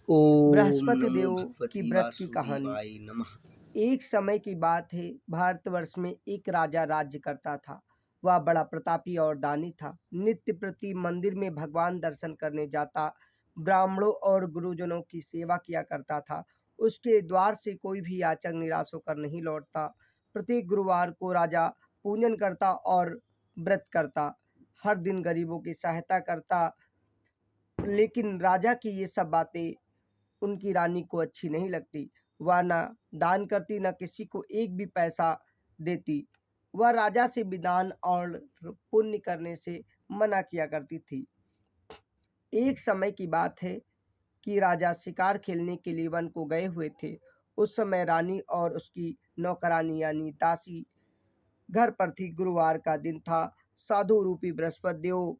ओम बृहस्पति नमो देव की भगवते व्रत की कहानी। वासुदेवाय नमः। एक समय की बात है, भारतवर्ष में एक राजा राज्य करता था। वह बड़ा प्रतापी और दानी था। नित्य प्रति मंदिर में भगवान दर्शन करने जाता, ब्राह्मणों और गुरुजनों की सेवा किया करता था। उसके द्वार से कोई भी याचक निराश होकर नहीं लौटता। प्रत्येक गुरुवार को राजा पूजन करता और व्रत करता, हर दिन गरीबों की सहायता करता। लेकिन राजा की ये सब बातें उनकी रानी को अच्छी नहीं लगती। वह न दान करती, न किसी को एक भी पैसा देती। वह राजा से भी दान और पुण्य करने से मना किया करती थी। एक समय की बात है कि राजा शिकार खेलने के लिए वन को गए हुए थे। उस समय रानी और उसकी नौकरानी यानी दासी घर पर थी। गुरुवार का दिन था। साधु रूपी बृहस्पति देव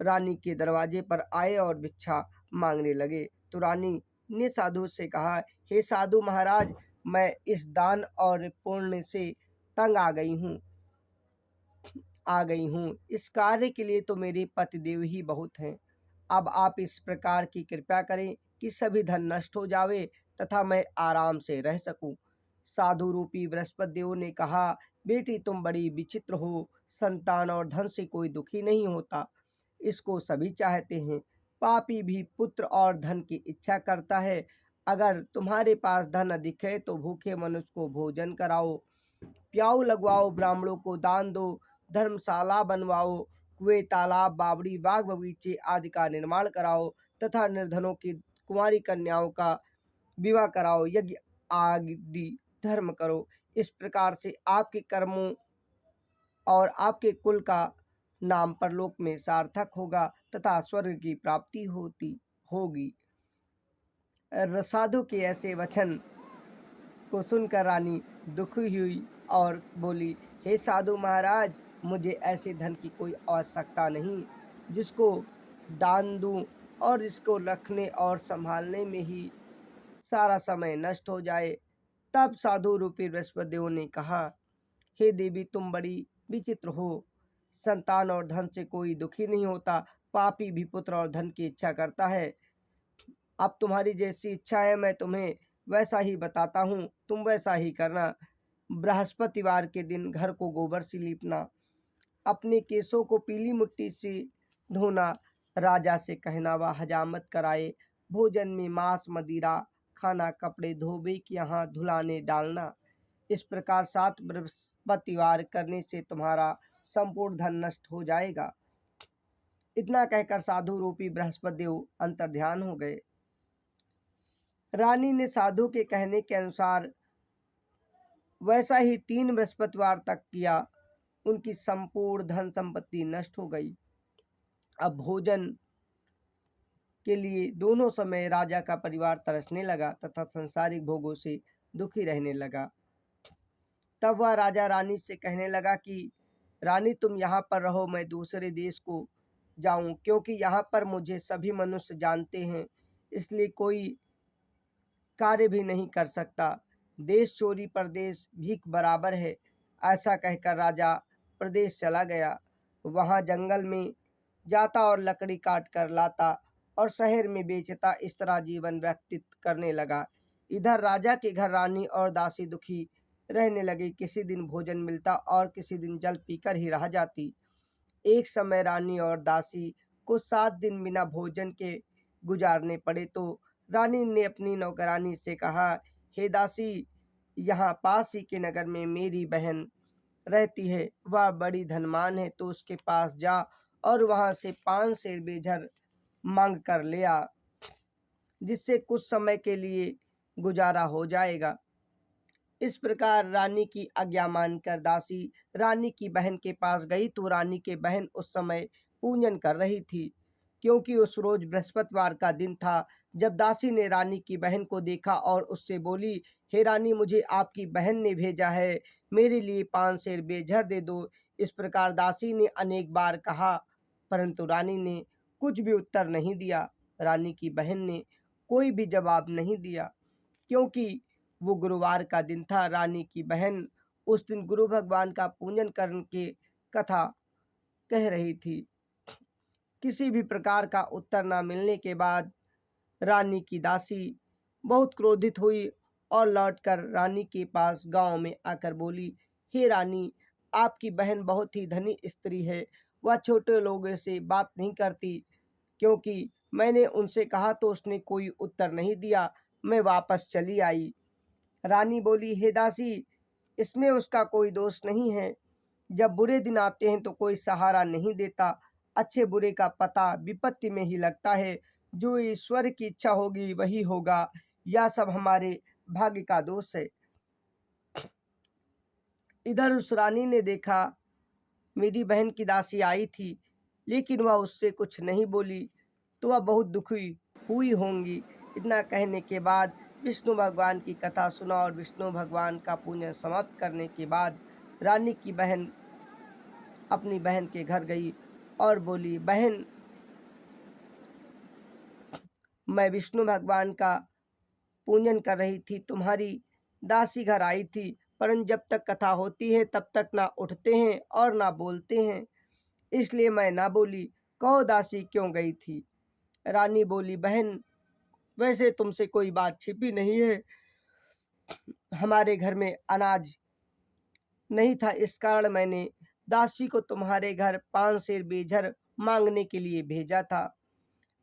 रानी के दरवाजे पर आए और भिक्षा मांगने लगे। तो रानी ने साधु से कहा, हे साधु महाराज, मैं इस दान और पुण्य से तंग आ गई हूँ। इस कार्य के लिए तो मेरे पतिदेव ही बहुत हैं। अब आप इस प्रकार की कृपा करें कि सभी धन नष्ट हो जावे तथा मैं आराम से रह सकूं। साधु रूपी बृहस्पति देव ने कहा, बेटी तुम बड़ी विचित्र हो। संतान और धन से कोई दुखी नहीं होता, इसको सभी चाहते हैं। पापी भी पुत्र और धन की इच्छा करता है। अगर तुम्हारे पास धन अधिक है तो भूखे मनुष्य को भोजन कराओ, प्याऊ लगवाओ, ब्राह्मणों को दान दो, धर्मशाला बनवाओ, कुएं, तालाब, बावड़ी, बाग बगीचे आदि का निर्माण कराओ तथा निर्धनों की कुंवारी कन्याओं का विवाह कराओ, यज्ञ आदि धर्म करो। इस प्रकार से आपके कर्मों और आपके कुल का नाम परलोक में सार्थक होगा तथा स्वर्ग की प्राप्ति होती होगी। साधु के ऐसे वचन को सुनकर रानी दुखी हुई और बोली, हे साधु महाराज, मुझे ऐसे धन की कोई आवश्यकता नहीं जिसको दान दूं और इसको रखने और संभालने में ही सारा समय नष्ट हो जाए। तब साधु रूपी बृहस्पति देव ने कहा, हे देवी, तुम बड़ी विचित्र हो। संतान और धन से कोई दुखी नहीं होता, पापी भी पुत्र और धन की इच्छा करता है। अब तुम्हारी जैसी इच्छा है, मैं तुम्हें वैसा ही बताता हूँ, तुम वैसा ही करना। बृहस्पतिवार के दिन घर को गोबर से लीपना, अपने केसों को पीली मिट्टी से धोना, राजा से कहना वह हजामत कराए, भोजन में मांस मदिरा खाना, कपड़े धोबे के यहाँ धुलाने डालना। इस प्रकार 7 बृहस्पतिवार करने से तुम्हारा संपूर्ण धन नष्ट हो जाएगा। इतना कहकर साधु रूपी बृहस्पति देव अंतर्ध्यान हो गए। रानी ने साधु के कहने के अनुसार वैसा ही 3 बृहस्पतिवार तक किया। उनकी संपूर्ण धन संपत्ति नष्ट हो गई। अब भोजन के लिए दोनों समय राजा का परिवार तरसने लगा तथा संसारिक भोगों से दुखी रहने लगा। तब वह राजा रानी से कहने लगा कि रानी, तुम यहाँ पर रहो, मैं दूसरे देश को जाऊं, क्योंकि यहाँ पर मुझे सभी मनुष्य जानते हैं, इसलिए कोई कार्य भी नहीं कर सकता। देश चोरी परदेश भीख बराबर है। ऐसा कहकर राजा प्रदेश चला गया। वहां जंगल में जाता और लकड़ी काट कर लाता और शहर में बेचता। इस तरह जीवन व्यतीत करने लगा। इधर राजा के घर रानी और दासी दुखी रहने लगे। किसी दिन भोजन मिलता और किसी दिन जल पीकर ही रह जाती। एक समय रानी और दासी को 7 दिन बिना भोजन के गुजारने पड़े। तो रानी ने अपनी नौकरानी से कहा, हे दासी, यहाँ पास ही के नगर में मेरी बहन रहती है, वह बड़ी धनवान है, तो उसके पास जा और वहां से 5 सेर बेझर मांग कर ले आ, जिससे कुछ समय के लिए गुजारा हो जाएगा। इस प्रकार रानी की आज्ञा मानकर दासी रानी की बहन के पास गई। तो रानी के बहन उस समय पूजन कर रही थी, क्योंकि उस रोज बृहस्पतिवार का दिन था। जब दासी ने रानी की बहन को देखा और उससे बोली, हे रानी, मुझे आपकी बहन ने भेजा है, मेरे लिए 5 सेर बेझर दे दो। इस प्रकार दासी ने अनेक बार कहा, परंतु रानी ने कुछ भी उत्तर नहीं दिया। रानी की बहन ने कोई भी जवाब नहीं दिया, क्योंकि वो गुरुवार का दिन था। रानी की बहन उस दिन गुरु भगवान का पूजन करने की कथा कह रही थी। किसी भी प्रकार का उत्तर न मिलने के बाद रानी की दासी बहुत क्रोधित हुई और लौटकर रानी के पास गांव में आकर बोली, हे रानी, आपकी बहन बहुत ही धनी स्त्री है। वह छोटे लोगों से बात नहीं करती, क्योंकि मैंने उनसे कहा तो उसने कोई उत्तर नहीं दिया। मैं वापस चली आई। रानी बोली, हे दासी, इसमें उसका कोई दोष नहीं है। जब बुरे दिन आते हैं तो कोई सहारा नहीं देता। अच्छे बुरे का पता विपत्ति में ही लगता है। जो ईश्वर की इच्छा होगी वही होगा। यह सब हमारे भाग्य का दोष है। इधर उस रानी ने देखा मेरी बहन की दासी आई थी, लेकिन वह उससे कुछ नहीं बोली, तो वह बहुत दुखी हुई होंगी। इतना कहने के बाद विष्णु भगवान की कथा सुना और विष्णु भगवान का पूजन समाप्त करने के बाद रानी की बहन अपनी बहन के घर गई और बोली, बहन, मैं विष्णु भगवान का पूजन कर रही थी, तुम्हारी दासी घर आई थी, परंतु जब तक कथा होती है तब तक ना उठते हैं और ना बोलते हैं, इसलिए मैं ना बोली। कहो दासी क्यों गई थी? रानी बोली, बहन, वैसे तुमसे कोई बात छिपी नहीं है। हमारे घर में अनाज नहीं था, इस कारण मैंने दासी को तुम्हारे घर 5 सेर बेझर मांगने के लिए भेजा था।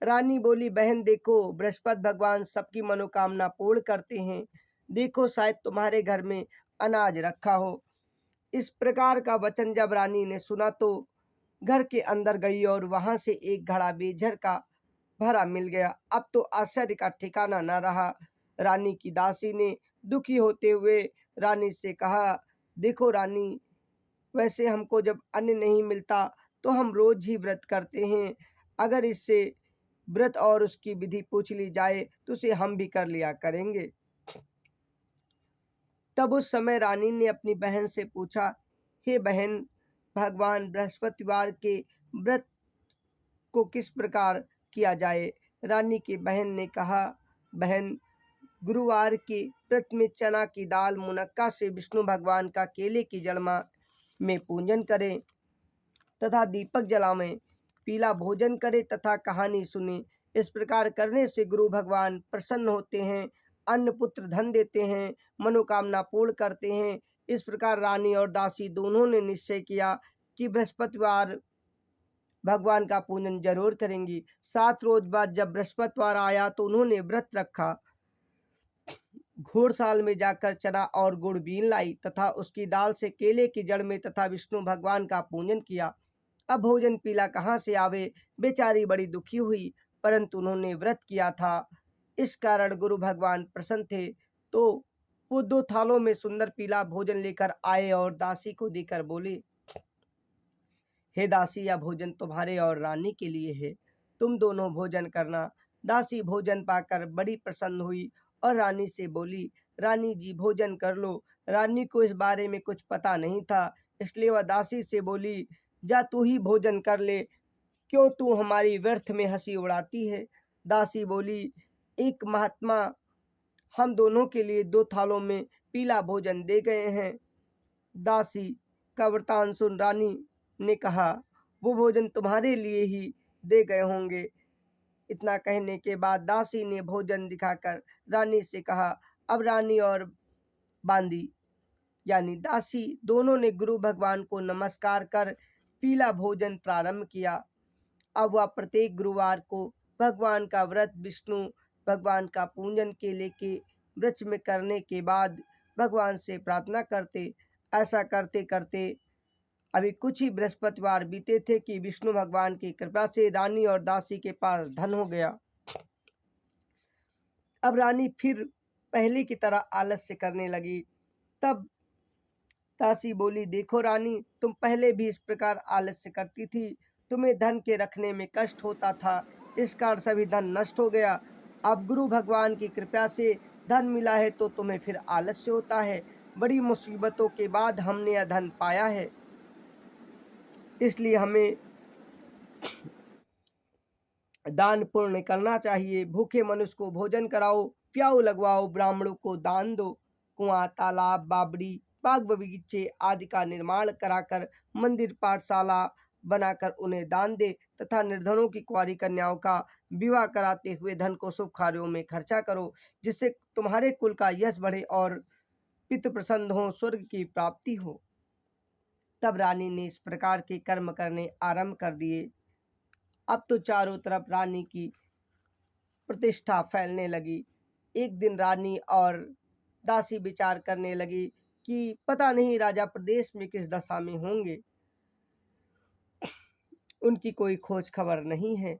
रानी बोली, बहन देखो, बृहस्पति भगवान सबकी मनोकामना पूर्ण करते हैं। देखो, शायद तुम्हारे घर में अनाज रखा हो। इस प्रकार का वचन जब रानी ने सुना तो घर के अंदर गई और वहां से एक घड़ा बेझर का भरा मिल गया। अब तो आश्चर्य का ठिकाना न रहा। रानी की दासी ने दुखी होते हुए रानी से कहा, देखो रानी, वैसे हमको जब अन्न नहीं मिलता तो हम रोज ही व्रत करते हैं। अगर इससे व्रत और उसकी विधि पूछ ली जाए तो उसे हम भी कर लिया करेंगे। तब उस समय रानी ने अपनी बहन से पूछा, हे बहन, भगवान बृहस्पतिवार के व्रत को किस प्रकार किया जाए? रानी की बहन ने कहा, बहन, गुरुवार के व्रत में चना की दाल मुनक्का से विष्णु भगवान का केले की जलमा में पूजन करें तथा दीपक जलावें, पीला भोजन करें तथा कहानी सुने। इस प्रकार करने से गुरु भगवान प्रसन्न होते हैं, अन्न पुत्र धन देते हैं, मनोकामना पूर्ण करते हैं। इस प्रकार रानी और दासी दोनों ने निश्चय किया कि बृहस्पतिवार भगवान का पूजन जरूर करेंगी। 7 रोज बाद जब बृहस्पतिवार आया तो उन्होंने व्रत रखा। घोड़साल में जाकर चना और गुड़ बीन लाई तथा उसकी दाल से केले की जड़ में तथा विष्णु भगवान का पूजन किया। अब भोजन पीला कहाँ से आवे? बेचारी बड़ी दुखी हुई, परंतु उन्होंने व्रत किया था, इस कारण गुरु भगवान प्रसन्न थे। तो वो 2 थालों में सुंदर पीला भोजन लेकर आए और दासी को देकर बोले, हे दासी, यह भोजन तुम्हारे और रानी के लिए है, तुम दोनों भोजन करना। दासी भोजन पाकर बड़ी प्रसन्न हुई और रानी से बोली, रानी जी भोजन कर लो। रानी को इस बारे में कुछ पता नहीं था, इसलिए वह दासी से बोली, जा तू ही भोजन कर ले, क्यों तू हमारी व्यर्थ में हंसी उड़ाती है? दासी बोली, एक महात्मा हम दोनों के लिए 2 थालों में पीला भोजन दे गए हैं। दासी का वृतांत सुन रानी ने कहा, वो भोजन तुम्हारे लिए ही दे गए होंगे। इतना कहने के बाद दासी ने भोजन दिखाकर रानी से कहा, अब रानी और बांदी यानी दासी दोनों ने गुरु भगवान को नमस्कार कर पीला भोजन प्रारंभ किया। अब वह प्रत्येक गुरुवार को भगवान का व्रत विष्णु भगवान का पूजन केले के वृक्ष में करने के बाद भगवान से प्रार्थना करते। ऐसा करते करते अभी कुछ ही बृहस्पतिवार बीते थे कि विष्णु भगवान की कृपा से रानी और दासी के पास धन हो गया। अब रानी फिर पहले की तरह आलस्य करने लगी। तब दासी बोली, देखो रानी, तुम पहले भी इस प्रकार आलस्य करती थी, तुम्हें धन के रखने में कष्ट होता था, इस कारण सभी धन नष्ट हो गया। अब गुरु भगवान की कृपा से धन मिला है तो तुम्हें फिर आलस्य होता है। बड़ी मुसीबतों के बाद हमने यह धन पाया है, इसलिए हमें दान पुण्य करना चाहिए। भूखे मनुष्य को भोजन कराओ, प्याऊ लगवाओ, ब्राह्मणों को दान दो। कुआं, तालाब, बावड़ी, बाग बगीचे आदि का निर्माण कराकर मंदिर, पाठशाला, बनाकर उन्हें दान दे तथा निर्धनों की कुंवारी कन्याओं का विवाह कराते हुए धन को शुभ कार्यों में खर्चा करो, जिससे तुम्हारे कुल का यश बढ़े और पितृ प्रसन्न हो, स्वर्ग की प्राप्ति हो। तब रानी ने इस प्रकार के कर्म करने आरंभ कर दिए। अब तो चारों तरफ रानी की प्रतिष्ठा फैलने लगी। एक दिन रानी और दासी विचार करने लगी कि पता नहीं राजा प्रदेश में किस दशा में होंगे, उनकी कोई खोज खबर नहीं है।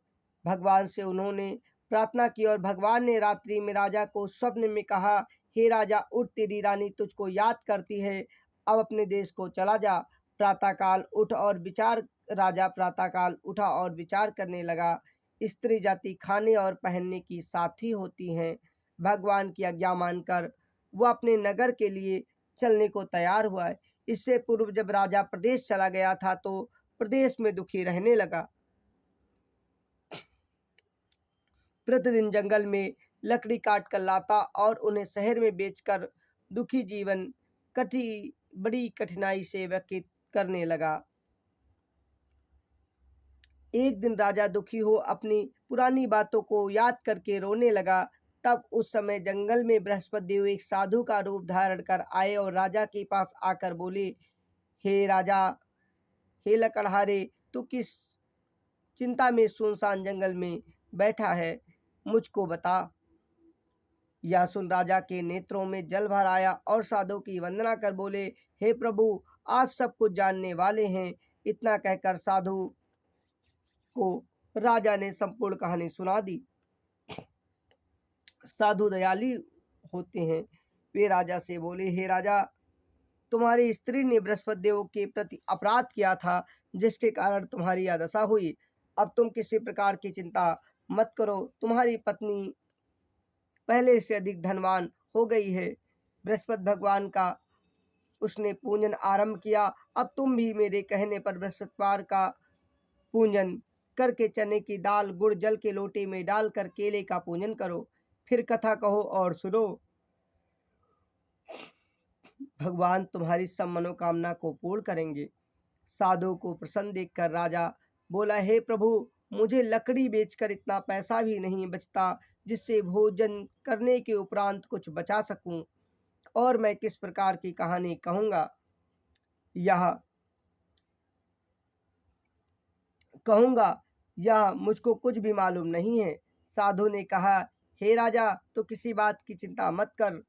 भगवान से उन्होंने प्रार्थना की और भगवान ने रात्रि में राजा को स्वप्न में कहा, हे राजा उठ, तेरी रानी तुझको याद करती है, अब अपने देश को चला जा। प्रातःकाल उठ और विचार राजा प्रातःकाल उठा और विचार करने लगा। स्त्री जाति खाने और पहनने की साथी होती हैं। भगवान की आज्ञा मानकर वह अपने नगर के लिए चलने को तैयार हुआ है। इससे पूर्व जब राजा प्रदेश चला गया था तो प्रदेश में दुखी रहने लगा। प्रतिदिन जंगल में लकड़ी काट कर लाता और उन्हें शहर में बेचकर दुखी जीवन बड़ी कठिनाई से व्यतीत करने लगा। एक दिन राजा दुखी हो अपनी पुरानी बातों को याद करके रोने लगा। तब उस समय जंगल में बृहस्पति देव एक साधु का रूप धारण कर आए और राजा के पास आकर बोले, हे राजा, हे लकड़हारे, तू किस चिंता में सुनसान जंगल में बैठा है, मुझको बता। यह सुन राजा के नेत्रों में जल भर आया और साधु की वंदना कर बोले, हे प्रभु, आप सब कुछ जानने वाले हैं। इतना कहकर साधु को राजा ने संपूर्ण कहानी सुना दी। साधु दयालु होते हैं। वे राजा से बोले, हे राजा, तुम्हारी स्त्री ने बृहस्पति देव के प्रति अपराध किया था, जिसके कारण तुम्हारी यह दशा हुई। अब तुम किसी प्रकार की चिंता मत करो, तुम्हारी पत्नी पहले से अधिक धनवान हो गई है। बृहस्पति भगवान का उसने पूजन आरंभ किया। अब तुम भी मेरे कहने पर बृहस्पतिवार का पूजन करके चने की दाल गुड़ जल के लोटे में डालकर केले का पूजन करो, फिर कथा कहो और सुनो। भगवान तुम्हारी सब मनोकामना को पूर्ण करेंगे। साधु को प्रसन्न देखकर राजा बोला, हे प्रभु, मुझे लकड़ी बेचकर इतना पैसा भी नहीं बचता जिससे भोजन करने के उपरांत कुछ बचा सकूं, और मैं किस प्रकार की कहानी कहूंगा, यह मुझको कुछ भी मालूम नहीं है। साधु ने कहा, हे राजा, तो किसी बात की चिंता मत कर।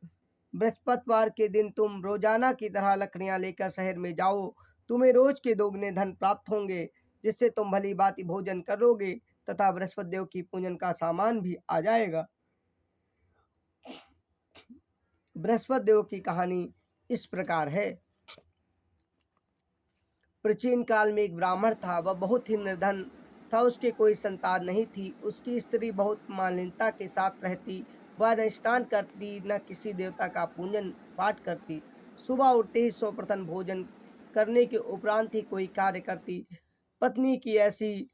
बृहस्पतिवार के दिन तुम रोजाना की तरह लकड़ियां लेकर शहर में जाओ। तुम्हें रोज के दोगुने धन प्राप्त होंगे, जिससे तुम भली भांति भोजन करोगे तथा बृहस्पति देव की पूजन का सामान भी आ जाएगा। बृहस्पति देव की कहानी इस प्रकार है। प्राचीन काल में एक ब्राह्मण था। वह बहुत ही निर्धन था, उसके कोई संतान नहीं थी। उसकी स्त्री बहुत मालिनता के साथ रहती। वह न स्नान करती, न किसी देवता का पूजन पाठ करती। सुबह उठते ही सर्वप्रथम भोजन करने के उपरांत ही कोई कार्य करती। पत्नी की ऐसी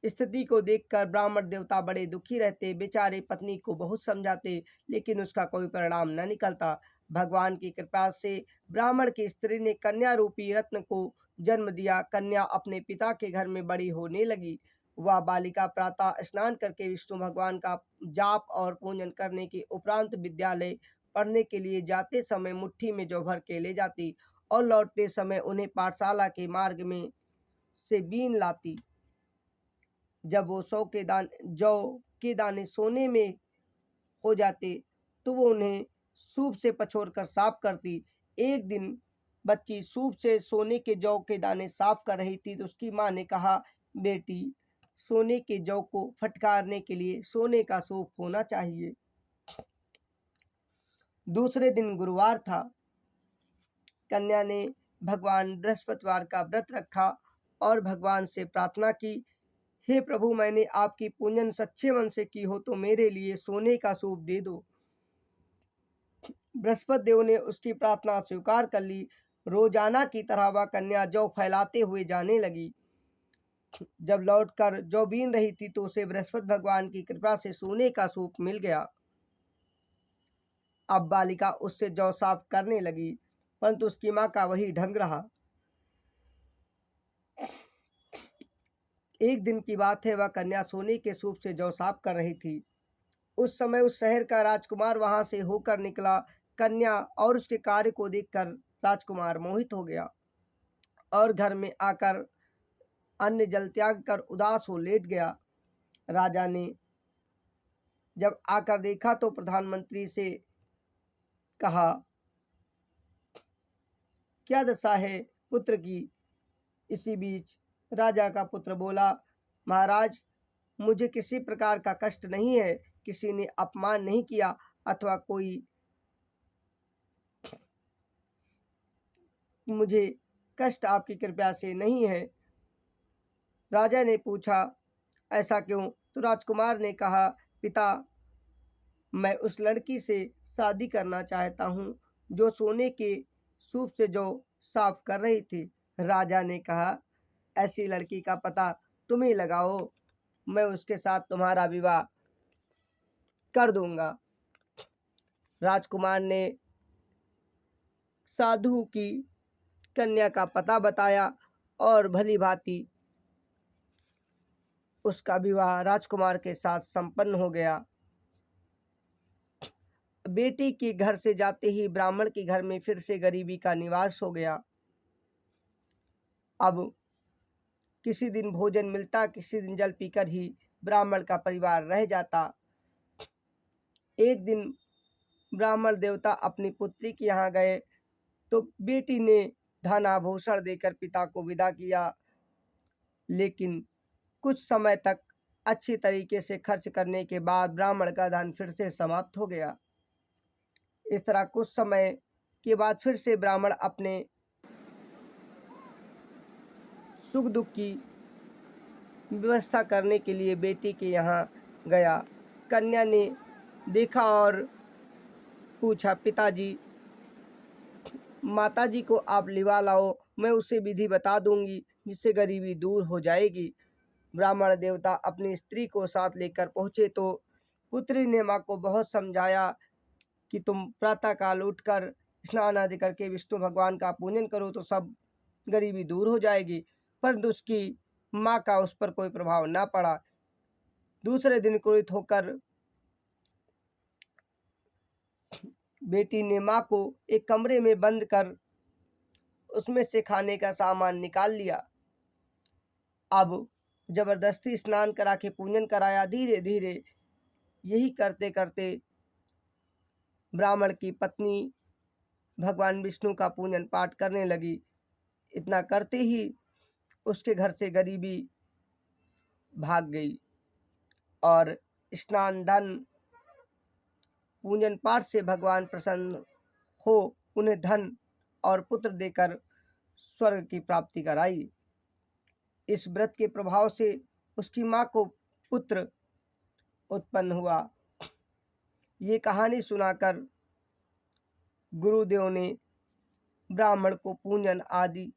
स्थिति को देखकर ब्राह्मण देवता बड़े दुखी रहते। बेचारे पत्नी को बहुत समझाते, लेकिन उसका कोई परिणाम न निकलता। भगवान की कृपा से ब्राह्मण की स्त्री ने कन्या रूपी रत्न को जन्म दिया। कन्या अपने पिता के घर में बड़ी होने लगी। वह बालिका प्रातः स्नान करके विष्णु भगवान का जाप और पूजन करने के उपरांत विद्यालय पढ़ने के लिए जाते समय मुट्ठी में जौ भर के ले जाती और लौटते समय उन्हें पाठशाला के मार्ग में से बीन लाती। जब वो जौ के दाने सोने में हो जाते तो वो उन्हें सूप से पछोड़कर साफ करती। एक दिन बच्ची सूप से सोने के जौ के दाने साफ कर रही थी तो उसकी माँ ने कहा, बेटी, सोने के जौ को फटकारने के लिए सोने का सूप होना चाहिए। दूसरे दिन गुरुवार था। कन्या ने भगवान बृहस्पतिवार का व्रत रखा और भगवान से प्रार्थना की, हे प्रभु, मैंने आपकी पूजन सच्चे मन से की हो तो मेरे लिए सोने का सूप दे दो। बृहस्पति देव ने उसकी प्रार्थना स्वीकार कर ली। रोजाना की तरह वह कन्या जौ फैलाते हुए जाने लगी। जब लौटकर जौ बीन रही थी तो उसे बृहस्पति भगवान की कृपा से सोने का सूप मिल गया। अब बालिका उससे जौ साफ करने लगी, परंतु उसकी माँ का वही ढंग रहा। एक दिन की बात है, वह कन्या सोने के सूप से जौ साफ कर रही थी। उस समय उस शहर का राजकुमार वहां से होकर निकला। कन्या और उसके कार्य को देखकर राजकुमार मोहित हो गया और घर में आकर अन्य जल त्याग कर उदास हो लेट गया। राजा ने जब आकर देखा तो प्रधानमंत्री से कहा, क्या दशा है पुत्र की। इसी बीच राजा का पुत्र बोला, महाराज, मुझे किसी प्रकार का कष्ट नहीं है, किसी ने अपमान नहीं किया अथवा कोई मुझे कष्ट आपकी कृपा से नहीं है। राजा ने पूछा, ऐसा क्यों। तो राजकुमार ने कहा, पिता, मैं उस लड़की से शादी करना चाहता हूँ जो सोने के सूप से जो साफ कर रही थी। राजा ने कहा, ऐसी लड़की का पता तुम ही लगाओ, मैं उसके साथ तुम्हारा विवाह कर दूंगा। राजकुमार ने साधु की कन्या का पता बताया और भली भांति उसका विवाह राजकुमार के साथ संपन्न हो गया। बेटी के घर से जाते ही ब्राह्मण के घर में फिर से गरीबी का निवास हो गया। अब किसी दिन भोजन मिलता, किसी दिन जल पीकर ही ब्राह्मण का परिवार रह जाता। एक दिन ब्राह्मण देवता अपनी पुत्री के यहाँ गए तो बेटी ने धन आभूषण देकर पिता को विदा किया, लेकिन कुछ समय तक अच्छी तरीके से खर्च करने के बाद ब्राह्मण का धन फिर से समाप्त हो गया। इस तरह कुछ समय के बाद फिर से ब्राह्मण अपने सुख दुख की व्यवस्था करने के लिए बेटी के यहाँ गया। कन्या ने देखा और पूछा, पिताजी, माताजी को आप लिवा लाओ, मैं उसे विधि बता दूंगी जिससे गरीबी दूर हो जाएगी। ब्राह्मण देवता अपनी स्त्री को साथ लेकर पहुंचे तो पुत्री ने माँ को बहुत समझाया कि तुम प्रातःकाल उठकर स्नान आदि करके विष्णु भगवान का पूजन करो तो सब गरीबी दूर हो जाएगी। परंतु उसकी माँ का उस पर कोई प्रभाव ना पड़ा। दूसरे दिन क्रोधित होकर बेटी ने माँ को एक कमरे में बंद कर उसमें से खाने का सामान निकाल लिया। अब जबरदस्ती स्नान करा के पूजन कराया। धीरे धीरे यही करते करते ब्राह्मण की पत्नी भगवान विष्णु का पूजन पाठ करने लगी। इतना करते ही उसके घर से गरीबी भाग गई और स्नान दान पूजन पाठ से भगवान प्रसन्न हो उन्हें धन और पुत्र देकर स्वर्ग की प्राप्ति कराई। इस व्रत के प्रभाव से उसकी माँ को पुत्र उत्पन्न हुआ। ये कहानी सुनाकर गुरुदेव ने ब्राह्मण को पूजन आदि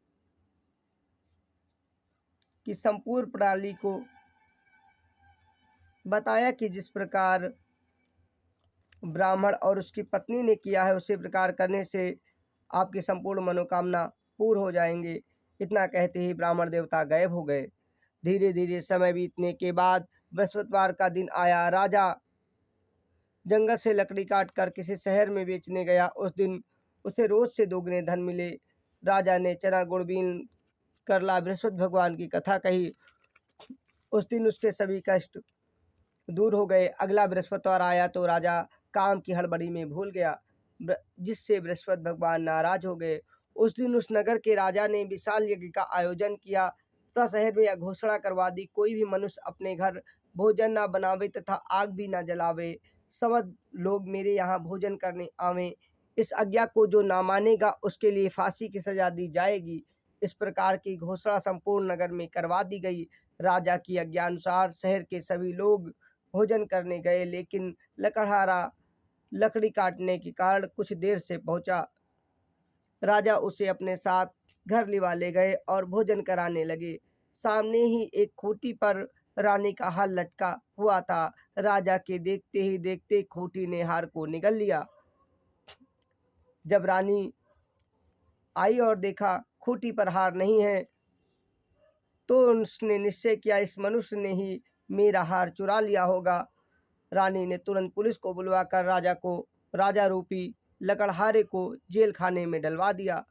की संपूर्ण प्रणाली को बताया कि जिस प्रकार ब्राह्मण और उसकी पत्नी ने किया है उसी प्रकार करने से आपकी संपूर्ण मनोकामना पूर्ण हो जाएंगे। इतना कहते ही ब्राह्मण देवता गायब हो गए। धीरे धीरे समय बीतने के बाद बृहस्पतिवार का दिन आया। राजा जंगल से लकड़ी काट कर किसी शहर में बेचने गया। उस दिन उसे रोज से दोगुने धन मिले। राजा ने चना गुड़ बीन कर ला बृहस्पति भगवान की कथा कही। उस दिन उसके सभी कष्ट दूर हो गए। अगला बृहस्पतिवार आया तो राजा काम की हड़बड़ी में भूल गया, जिससे बृहस्पति भगवान नाराज हो गए। उस दिन उस नगर के राजा ने विशाल यज्ञ का आयोजन किया तथा शहर में यह घोषणा करवा दी, कोई भी मनुष्य अपने घर भोजन न बनावे तथा आग भी न जलावे। सब लोग मेरे यहाँ भोजन करने आवे। इस आज्ञा को जो ना मानेगा उसके लिए फांसी की सजा दी जाएगी। इस प्रकार की घोषणा संपूर्ण नगर में करवा दी गई। राजा की आज्ञानुसार शहर के सभी लोग भोजन करने गए, लेकिन लकड़हारा लकड़ी काटने के कारण कुछ देर से पहुंचा। राजा उसे अपने साथ घर लिवा ले गए और भोजन कराने लगे। सामने ही एक खूंटी पर रानी का हार लटका हुआ था। राजा के देखते ही देखते खूंटी ने हार को निगल लिया। जब रानी आई और देखा खूंटी पर हार नहीं है तो उसने निश्चय किया इस मनुष्य ने ही मेरा हार चुरा लिया होगा। रानी ने तुरंत पुलिस को बुलवाकर राजा रूपी लकड़हारे को जेल खाने में डलवा दिया।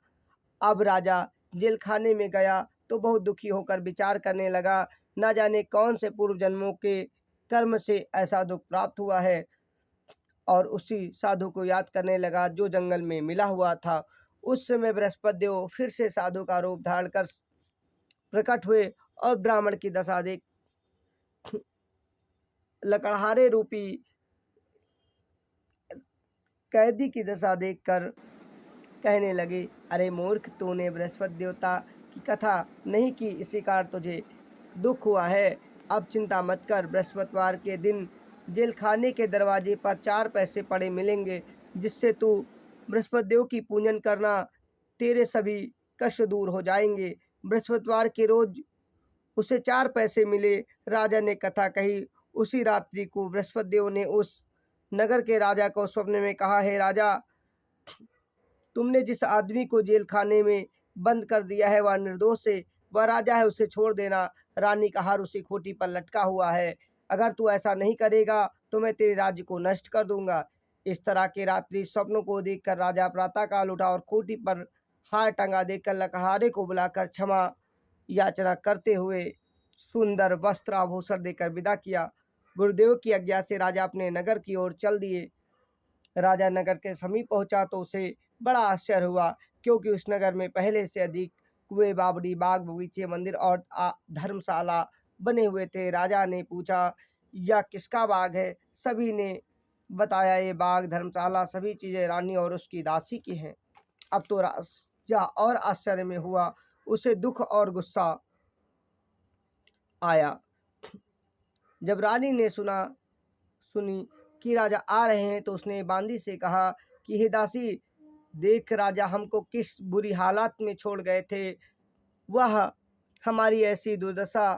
अब राजा जेल खाने में गया तो बहुत दुखी होकर विचार करने लगा, न जाने कौन से पूर्व जन्मों के कर्म से ऐसा दुख प्राप्त हुआ है, और उसी साधु को याद करने लगा जो जंगल में मिला हुआ था। उस समय बृहस्पति देव फिर से साधु का रूप धारण कर प्रकट हुए और ब्राह्मण की दशा देख लकड़हारे रूपी कैदी की दशा देखकर कहने लगे, अरे मूर्ख, तूने बृहस्पति देवता की कथा नहीं की, इसी कारण तुझे दुख हुआ है। अब चिंता मत कर, बृहस्पतिवार के दिन जेल खाने के दरवाजे पर 4 पैसे पड़े मिलेंगे, जिससे तू बृहस्पति देव की पूजन करना, तेरे सभी कष्ट दूर हो जाएंगे। बृहस्पतिवार के रोज उसे 4 पैसे मिले। राजा ने कथा कही। उसी रात्रि को बृहस्पति देव ने उस नगर के राजा को स्वप्न में कहा, हे राजा, तुमने जिस आदमी को जेल खाने में बंद कर दिया है वह निर्दोष है, वह राजा है, उसे छोड़ देना। रानी का हार उसी खोटी पर लटका हुआ है, अगर तू ऐसा नहीं करेगा तो मैं तेरे राज्य को नष्ट कर दूंगा। इस तरह के रात्रि स्वप्नों को देखकर राजा प्रातःकाल उठा और खोटी पर हार टंगा देखकर लकड़हारे को बुलाकर क्षमा याचना करते हुए सुंदर वस्त्र आभूषण देकर विदा किया। गुरुदेव की आज्ञा से राजा अपने नगर की ओर चल दिए। राजा नगर के समीप पहुंचा तो उसे बड़ा आश्चर्य हुआ, क्योंकि उस नगर में पहले से अधिक कुएं, बावड़ी, बाग, बगीचे, मंदिर और धर्मशाला बने हुए थे। राजा ने पूछा, यह किसका बाग है? सभी ने बताया, ये बाग, धर्मशाला, सभी चीजें रानी और उसकी दासी की हैं। अब तो राजा और आश्चर्य में हुआ, उसे दुख और गुस्सा आया। जब रानी ने सुनी कि राजा आ रहे हैं तो उसने बांदी से कहा कि हे दासी, देख राजा हमको किस बुरी हालत में छोड़ गए थे, वह हमारी ऐसी दुर्दशा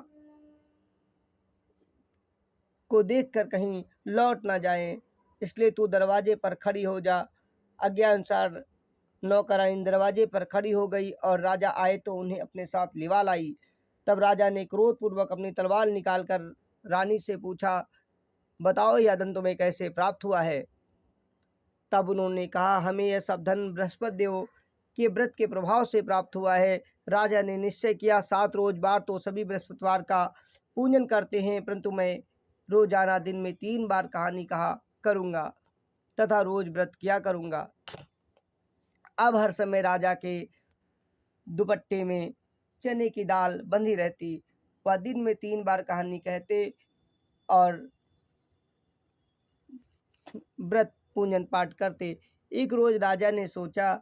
को देखकर कहीं लौट ना जाए, इसलिए तू दरवाजे पर खड़ी हो जा। आज्ञा अनुसार नौकरानी दरवाजे पर खड़ी हो गई और राजा आए तो उन्हें अपने साथ लिवा लाई। तब राजा ने क्रोधपूर्वक अपनी तलवार निकालकर रानी से पूछा, बताओ यह धन तुम्हें कैसे प्राप्त हुआ है? तब उन्होंने कहा, हमें यह सब धन बृहस्पति देव के व्रत के प्रभाव से प्राप्त हुआ है। राजा ने निश्चय किया, 7 रोजगार तो सभी बृहस्पतिवार का पूजन करते हैं, परंतु मैं रोजाना दिन में 3 बार कहानी कहा करूँगा तथा रोज व्रत किया करूँगा। अब हर समय राजा के दुपट्टे में चने की दाल बंधी रहती। वह दिन में 3 बार कहानी कहते और व्रत पूजन पाठ करते। एक रोज राजा ने सोचा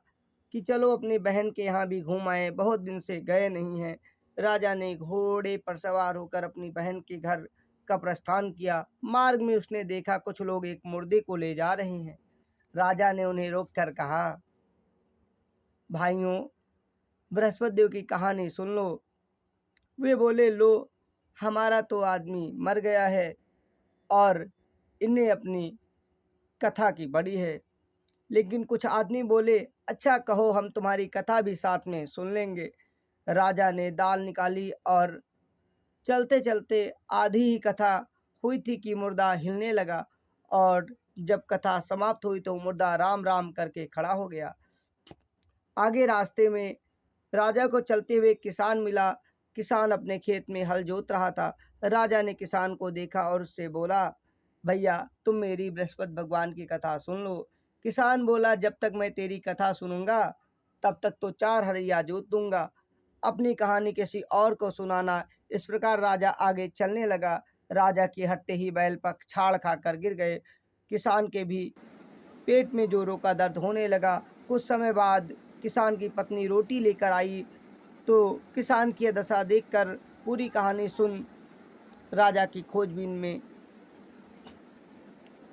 कि चलो अपनी बहन के यहाँ भी घूम आए, बहुत दिन से गए नहीं हैं। राजा ने घोड़े पर सवार होकर अपनी बहन के घर का प्रस्थान किया। मार्ग में उसने देखा कुछ लोग एक मुर्दे को ले जा रहे हैं। राजा ने उन्हें रोककर कहा, भाइयों, बृहस्पति देव की कहानी सुन लो। वे बोले, लो, हमारा तो आदमी मर गया है और इन्हें अपनी कथा की बड़ी है। लेकिन कुछ आदमी बोले, अच्छा कहो, हम तुम्हारी कथा भी साथ में सुन लेंगे। राजा ने दाल निकाली और चलते चलते आधी ही कथा हुई थी कि मुर्दा हिलने लगा, और जब कथा समाप्त हुई तो मुर्दा राम राम करके खड़ा हो गया। आगे रास्ते में राजा को चलते हुए किसान मिला। किसान अपने खेत में हल जोत रहा था। राजा ने किसान को देखा और उससे बोला, भैया, तुम मेरी बृहस्पति भगवान की कथा सुन लो। किसान बोला, जब तक मैं तेरी कथा सुनूंगा तब तक तो 4 हरैया जोत दूंगा, अपनी कहानी किसी और को सुनाना। इस प्रकार राजा आगे चलने लगा। राजा के हटते ही बैल पर छाड़ खाकर गिर गए। किसान के भी पेट में जोरों का दर्द होने लगा। कुछ समय बाद किसान की पत्नी रोटी लेकर आई तो किसान की दशा देखकर पूरी कहानी सुन राजा की खोजबीन में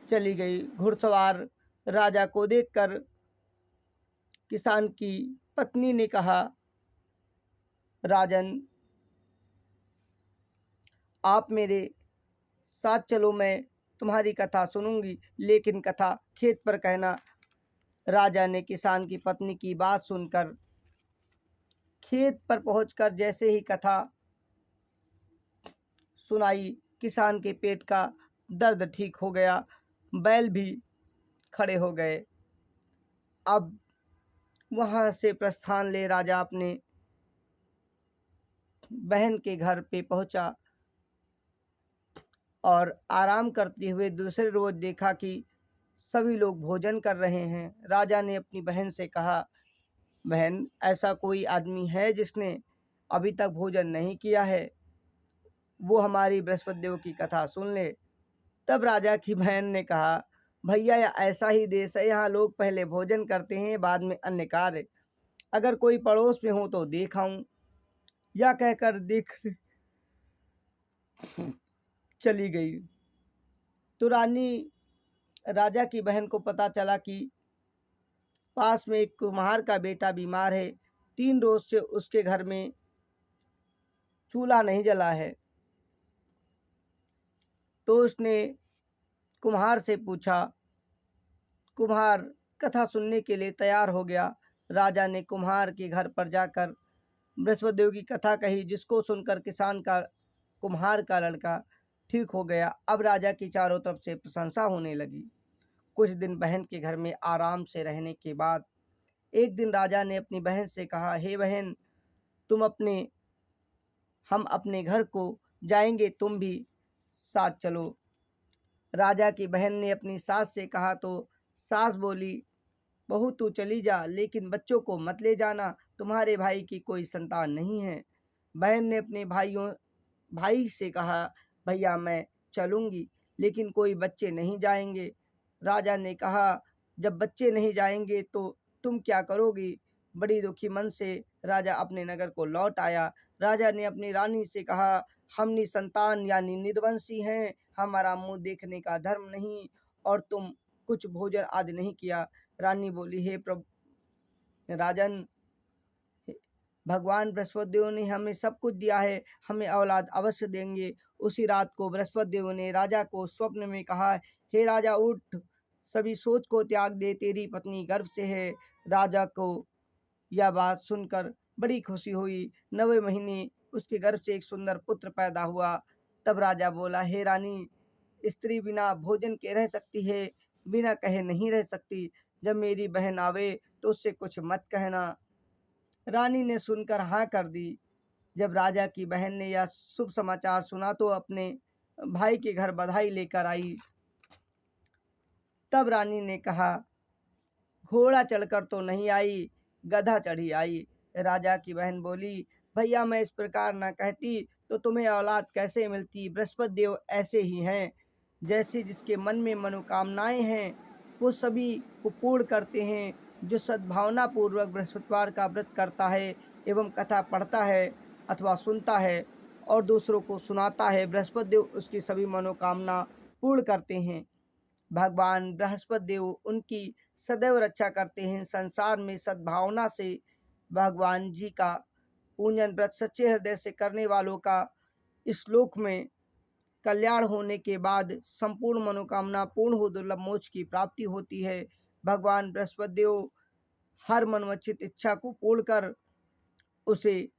चली गई। घुड़सवार राजा को देखकर किसान की पत्नी ने कहा, राजन, आप मेरे साथ चलो, मैं तुम्हारी कथा सुनूंगी, लेकिन कथा खेत पर कहना। राजा ने किसान की पत्नी की बात सुनकर खेत पर पहुंचकर जैसे ही कथा सुनाई। किसान के पेट का दर्द ठीक हो गया, बैल भी खड़े हो गए। अब वहां से प्रस्थान ले राजा अपने बहन के घर पे पहुंचा और आराम करते हुए दूसरे रोज देखा कि सभी लोग भोजन कर रहे हैं। राजा ने अपनी बहन से कहा, बहन, ऐसा कोई आदमी है जिसने अभी तक भोजन नहीं किया है? वो हमारी बृहस्पति देव की कथा सुन ले। तब राजा की बहन ने कहा, भैया, यह ऐसा ही देश है, यहाँ लोग पहले भोजन करते हैं, बाद में अन्य कार्य। अगर कोई पड़ोस में हो तो देखाऊं। या कहकर देख चली गई। तो राजा की बहन को पता चला कि पास में एक कुम्हार का बेटा बीमार है। 3 रोज से उसके घर में चूल्हा नहीं जला है। तो उसने कुम्हार से पूछा। कुम्हार कथा सुनने के लिए तैयार हो गया। राजा ने कुम्हार के घर पर जाकर बृहस्पति देव की कथा कही, जिसको सुनकर किसान का कुम्हार का लड़का ठीक हो गया। अब राजा की चारों तरफ से प्रशंसा होने लगी। कुछ दिन बहन के घर में आराम से रहने के बाद एक दिन राजा ने अपनी बहन से कहा, हे बहन, हम अपने घर को जाएंगे, तुम भी साथ चलो। राजा की बहन ने अपनी सास से कहा तो सास बोली, बहू तू चली जा, लेकिन बच्चों को मत ले जाना, तुम्हारे भाई की कोई संतान नहीं है। बहन ने अपने भाई से कहा, भैया मैं चलूंगी, लेकिन कोई बच्चे नहीं जाएंगे। राजा ने कहा, जब बच्चे नहीं जाएंगे तो तुम क्या करोगी? बड़ी दुखी मन से राजा अपने नगर को लौट आया। राजा ने अपनी रानी से कहा, हम निसंतान यानी निर्वंशी हैं, हमारा मुंह देखने का धर्म नहीं, और तुम कुछ भोजन आदि नहीं किया। रानी बोली, हे प्रभु राजन, भगवान बृहस्पति देव ने हमें सब कुछ दिया है, हमें औलाद अवश्य देंगे। उसी रात को बृहस्पति देव ने राजा को स्वप्न में कहा, हे राजा, उठ, सभी सोच को त्याग दे, तेरी पत्नी गर्भ से है। राजा को यह बात सुनकर बड़ी खुशी हुई। 9वें महीने उसके गर्भ से एक सुंदर पुत्र पैदा हुआ। तब राजा बोला, हे रानी, स्त्री बिना भोजन के रह सकती है, बिना कहे नहीं रह सकती। जब मेरी बहन आवे तो उससे कुछ मत कहना। रानी ने सुनकर हाँ कर दी। जब राजा की बहन ने यह शुभ समाचार सुना तो अपने भाई के घर बधाई लेकर आई। तब रानी ने कहा, घोड़ा चढ़कर तो नहीं आई, गधा चढ़ी आई। राजा की बहन बोली, भैया, मैं इस प्रकार न कहती तो तुम्हें औलाद कैसे मिलती? बृहस्पति देव ऐसे ही हैं, जैसे जिसके मन में मनोकामनाएं हैं वो सभी को पूर्ण करते हैं। जो सद्भावना पूर्वक बृहस्पतिवार का व्रत करता है एवं कथा पढ़ता है अथवा सुनता है और दूसरों को सुनाता है, बृहस्पति देव उसकी सभी मनोकामना पूर्ण करते हैं। भगवान बृहस्पति देव उनकी सदैव रक्षा करते हैं। संसार में सद्भावना से भगवान जी का पूजन व्रत सच्चे हृदय से करने वालों का इस श्लोक में कल्याण होने के बाद संपूर्ण मनोकामना पूर्ण हो दुर्लभ मोक्ष की प्राप्ति होती है। भगवान बृहस्पति देव हर मनोवांछित इच्छा को पूर्ण कर उसे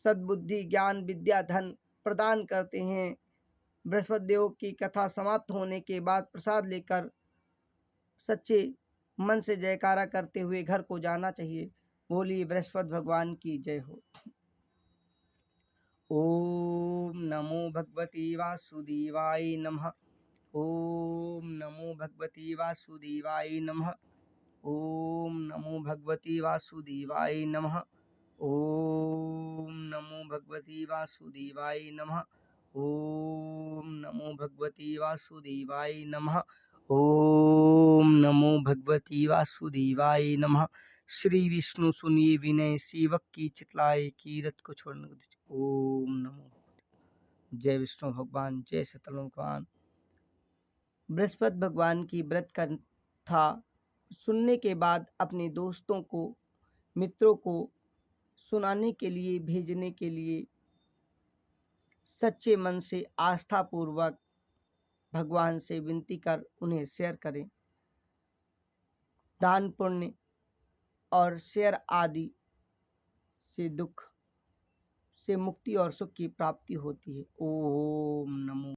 सद्बुद्धि, ज्ञान, विद्या, धन प्रदान करते हैं। बृहस्पति देव की कथा समाप्त होने के बाद प्रसाद लेकर सच्चे मन से जयकारा करते हुए घर को जाना चाहिए। बोलिए बृहस्पति भगवान की जय हो। ओम नमो भगवती वासुदेवाय नमः। ओम नमो भगवती वासुदेवाय नमः। ओम नमो भगवती वासुदेवाय नमः। ओम नमो भगवती वासुदेवाय नमः। ओम नमो भगवती वासुदेवाय नमः। ओम नमो भगवती वासुदेवाय नमः। श्री विष्णु सुनिए विनय, सेवक की चितलाए, कीरत को छोड़ने को दीजिए। ओम नमो। जय विष्णु भगवान, जय सतल भगवान। बृहस्पति भगवान की व्रत कथा सुनने के बाद अपने दोस्तों को, मित्रों को सुनाने के लिए, भेजने के लिए सच्चे मन से आस्था पूर्वक भगवान से विनती कर उन्हें शेयर करें। दान पुण्य और शेयर आदि से दुख से मुक्ति और सुख की प्राप्ति होती है। ओम नमो